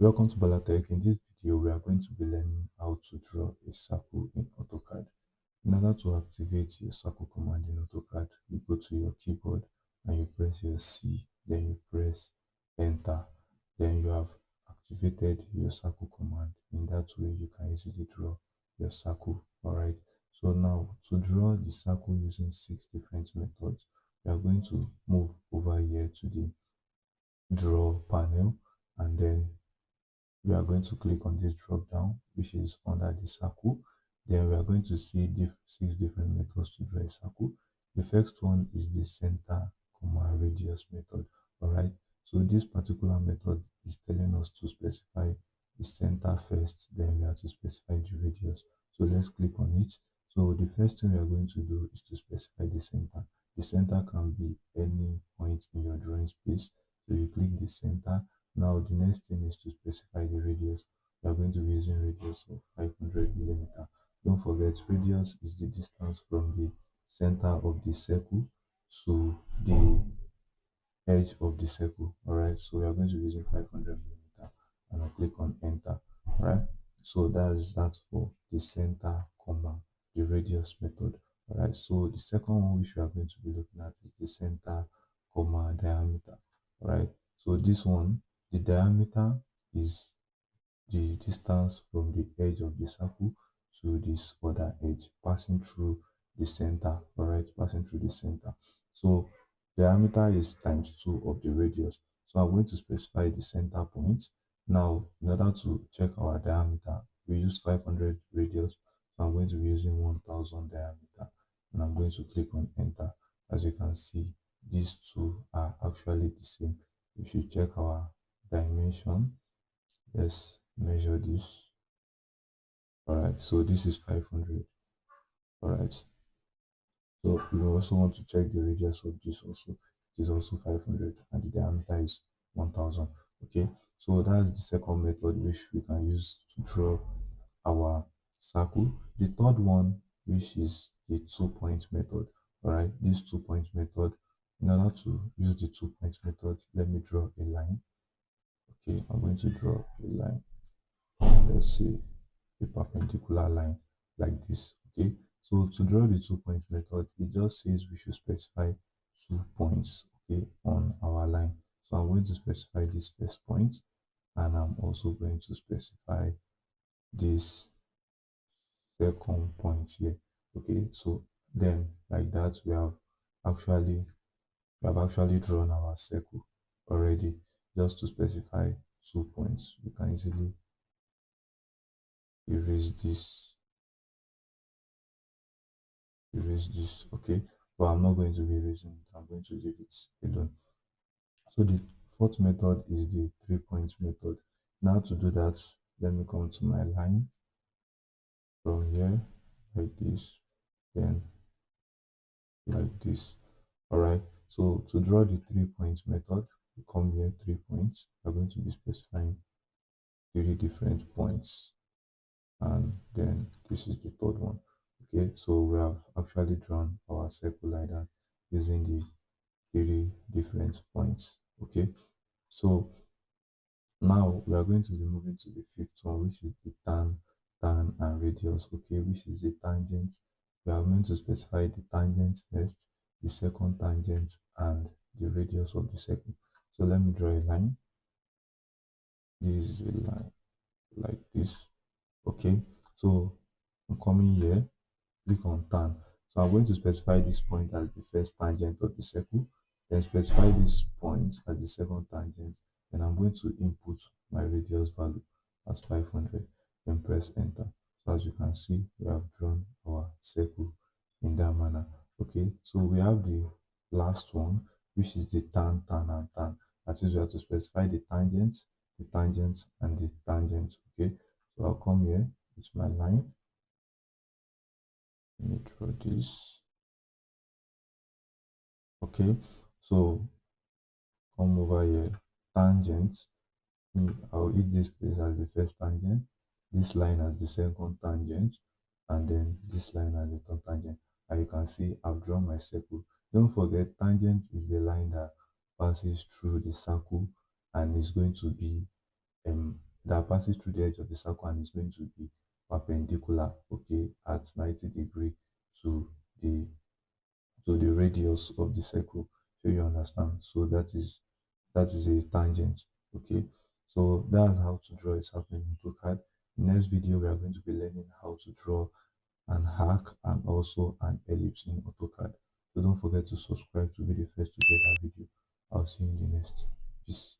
Welcome to bolartech. In this video, we are going to be learning how to draw a circle in AutoCAD. In order to activate your circle command in AutoCAD, you go to your keyboard and you press your C, then you press Enter. Then you have activated your circle command. In that way, you can easily draw your circle. Alright. So now, to draw the circle using 6 different methods, we are going to move over here to the Draw panel, and then we are going to click on this drop down which is under the circle. Then we are going to see 6 different methods to draw a circle. The first one is the center comma radius method. All right, so this particular method is telling us to specify the center first, then we have to specify the radius. So let's click on it. So the first thing we are going to do is to specify the center. The center can be any point in your drawing space, so you click the center. Now the next thing is to specify the radius. We are going to be using radius of 500 millimeter. Don't forget, radius is the distance from the center of the circle to the edge of the circle. Alright, so we are going to be using 500 millimeter, and I'll click on enter. Alright, so that's that for the center comma the radius method. Alright, so the second one which we are going to be looking at is the center comma diameter. Alright, so this one, the diameter is the distance from the edge of the circle to this other edge, passing through the center. All right, passing through the center. So diameter is times 2 of the radius. So I'm going to specify the center point. Now, in order to check our diameter, we use 500 radius. So I'm going to be using 1000 diameter, and I'm going to click on enter. As you can see, these two are actually the same. If you check our dimension, let's measure this. All right, so this is 500. All right, so we also want to check the radius of this also. It is also 500, and the diameter is 1000. Okay, so that's the second method which we can use to draw our circle. The third one, which is the 2-point method. All right, this 2-point method, in order to use the 2-point method, let me draw a line. Okay, I'm going to draw a line. Let's see, a perpendicular line like this. Okay, so to draw the 2-point method, it just says we should specify 2 points, okay, on our line. So I'm going to specify this first point, and I'm also going to specify this second point here. Okay, so then like that actually we have actually drawn our circle already. Just to specify 2 points, we can easily erase this. Okay, but I'm not going to be erasing it. I'm going to leave it alone. So the fourth method is the 3-point method. Now to do that, let me come to my line from here like this, then like this. All right, so to draw the 3-point method, we come here, 3 points. We're going to be specifying 3 different points, and then this is the third one. Okay, so we have actually drawn our circle like that using the 3 different points. Okay, so now we are going to be moving to the fifth one, which is the tan and radius. Okay, which is the tangent. We are going to specify the tangent first, the second tangent, and the radius of the circle. So let me draw a line. This is a line like this. Okay, so I'm coming here, click on tan. So I'm going to specify this point as the first tangent of the circle, then specify this point as the second tangent, and I'm going to input my radius value as 500, then press enter. So as you can see, we have drawn our circle in that manner. Okay, so we have the last one, which is the tan, and tan. That is, we have to specify the tangent, and the tangent. Okay, so I'll come here, it's my line. Let me draw this. Okay, so come over here, tangent. I'll hit this place as the first tangent, this line as the second tangent, and then this line as the third tangent. And you can see I've drawn my circle. Don't forget, tangent is the line that passes through the circle and is going to be that passes through the edge of the circle and is going to be perpendicular, okay, at 90 degree to the radius of the circle. So you understand. So that is a tangent. Okay. So that's how to draw a circle in AutoCAD. Next video we are going to be learning how to draw an arc and also an ellipse in AutoCAD. So don't forget to subscribe to be the first to get that video. I'll see you in the next. Peace.